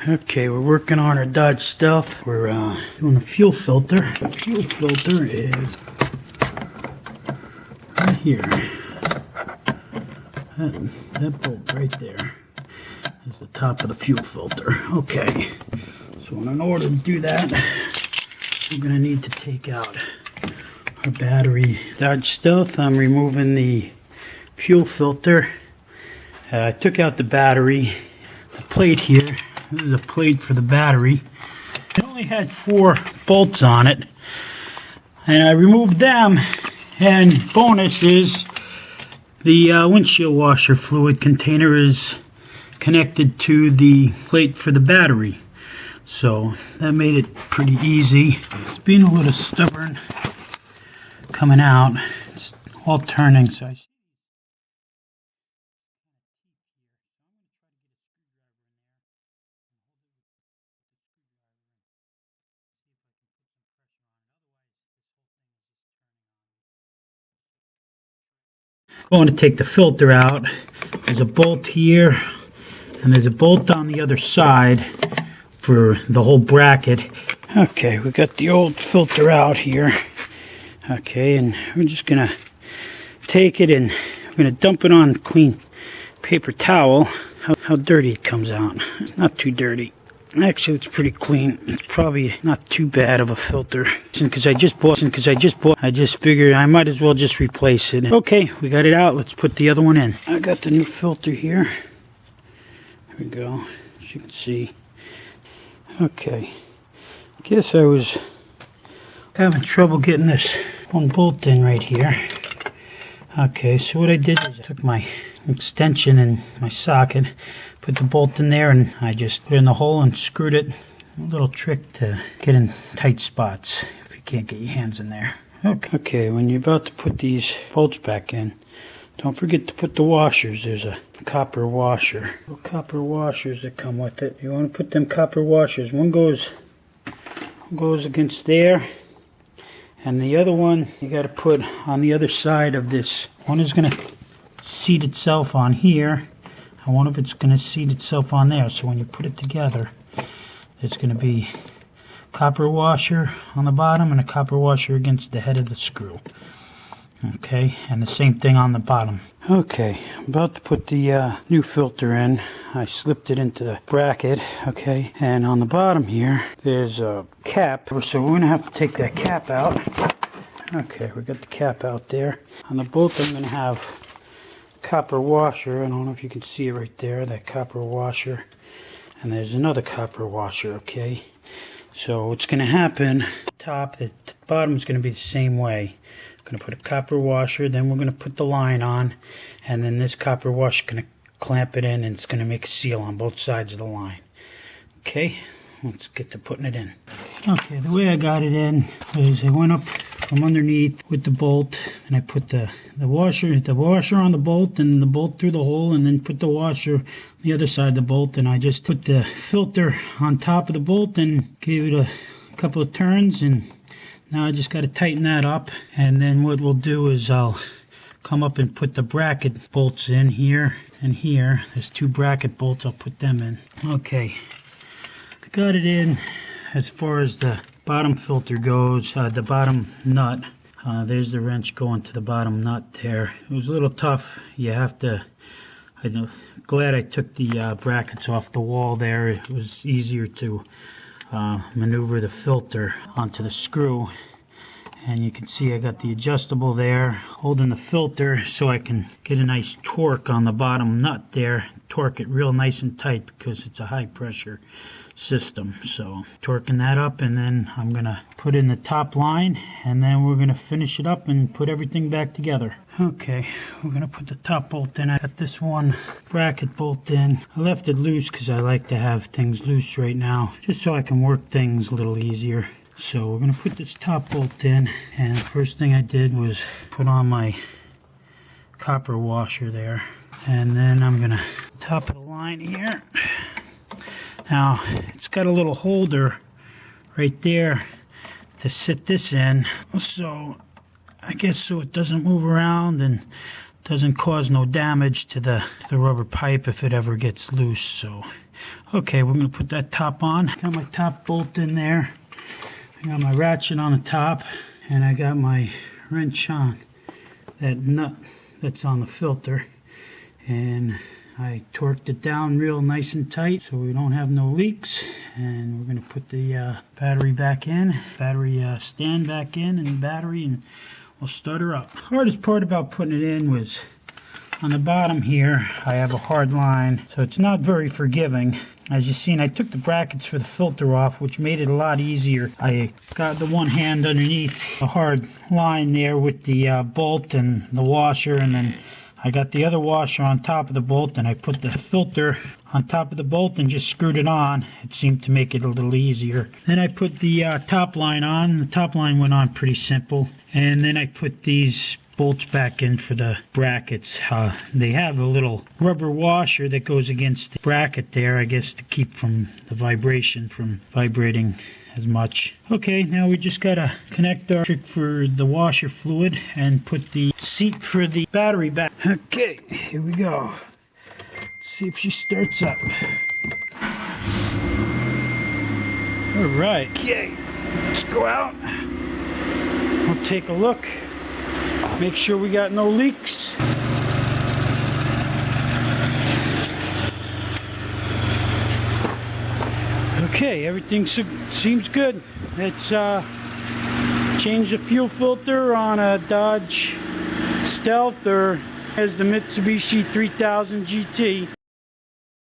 Okay, we're working on our Dodge Stealth. We're doing the fuel filter. The fuel filter is right here. That bolt right there is the top of the fuel filter. Okay, so in order to do that, we're going to need to take out our battery. Dodge Stealth, I'm removing the fuel filter. I took out the battery. The plate here. This is a plate for the battery. It only had 4 bolts on it, and I removed them. And bonus is the windshield washer fluid container is connected to the plate for the battery, so that made it pretty easy. It's being a little stubborn coming out. It's all turning, so I going to take the filter out. There's a bolt here and there's a bolt on the other side for the whole bracket. Okay, we got the old filter out here. Okay, and we're just gonna take it and we're gonna dump it on clean paper towel. How dirty it comes out. It's not too dirty. Actually, it's pretty clean. It's probably not too bad of a filter. Because I just figured I might as well just replace it. Okay, we got it out. Let's put the other one in. I got the new filter here. There we go. As you can see. Okay. I guess I was having trouble getting this one bolt in right here. Okay, so what I did is I took my extension and my socket, put the bolt in there, and I just put it in the hole and screwed it. A little trick to get in tight spots if you can't get your hands in there. Okay, when you're about to put these bolts back in, don't forget to put the washers. There's a copper washer. Copper washers that come with it. You want to put them copper washers. One goes against there, and the other one you got to put on the other side of this. One is going to seat itself on here, and one of it's going to seat itself on there. So when you put it together, it's going to be copper washer on the bottom and a copper washer against the head of the screw. Okay, and the same thing on the bottom. Okay, I'm about to put the new filter in. I slipped it into the bracket. Okay, and on the bottom here there's a cap, so we're going to have to take that cap out. Okay, we got the cap out there. On the bolt I'm going to have copper washer. I don't know if you can see it right there, that copper washer, and there's another copper washer. Okay, so what's going to happen, the bottom is going to be the same way. I'm going to put a copper washer, then we're going to put the line on, and then this copper washer is going to clamp it in, and it's going to make a seal on both sides of the line. Okay, let's get to putting it in. Okay, the way I got it in is I went up from underneath with the bolt, and I put the washer on the bolt, and the bolt through the hole, and then put the washer on the other side of the bolt, and I just put the filter on top of the bolt and gave it a couple of turns, and now I just got to tighten that up. And then what we'll do is I'll come up and put the bracket bolts in here and here. There's 2 bracket bolts, I'll put them in. Okay, I got it in. As far as the bottom filter goes, the bottom nut, there's the wrench going to the bottom nut there. It was a little tough. You have to, I'm glad I took the brackets off the wall there. It was easier to maneuver the filter onto the screw. And you can see I got the adjustable there holding the filter so I can get a nice torque on the bottom nut there. Torque it real nice and tight because it's a high pressure system. So torquing that up, and then I'm gonna put in the top line, and then we're gonna finish it up and put everything back together. Okay, we're gonna put the top bolt in. I got this one bracket bolt in. I left it loose because I like to have things loose right now, just so I can work things a little easier. So we're gonna put this top bolt in, and the first thing I did was put on my copper washer there, and then I'm gonna top of the line here. Now it's got a little holder right there to sit this in, so I guess so it doesn't move around and doesn't cause no damage to the rubber pipe if it ever gets loose. So Okay, we're going to put that top on. Got my top bolt in there. I got my ratchet on the top, and I got my wrench on that nut that's on the filter. And I torqued it down real nice and tight so we don't have no leaks. And we're going to put the battery back in, battery stand back in, and battery, and we'll start her up. Hardest part about putting it in was on the bottom here. I have a hard line, so it's not very forgiving. As you've seen, I took the brackets for the filter off, which made it a lot easier. I got the one hand underneath a hard line there with the bolt and the washer, and then I got the other washer on top of the bolt, and I put the filter on top of the bolt and just screwed it on. It seemed to make it a little easier. Then I put the top line on. The top line went on pretty simple. And then I put these bolts back in for the brackets. They have a little rubber washer that goes against the bracket there, I guess, to keep from the vibration from vibrating as much. Okay, now we just gotta connect our trick for the washer fluid and put the seat for the battery back. Okay, here we go. Let's see if she starts up. All right, okay, let's go out. We'll take a look. Make sure we got no leaks. Okay, everything seems good. It's changed the fuel filter on a Dodge Stealth, or as the Mitsubishi 3000 GT.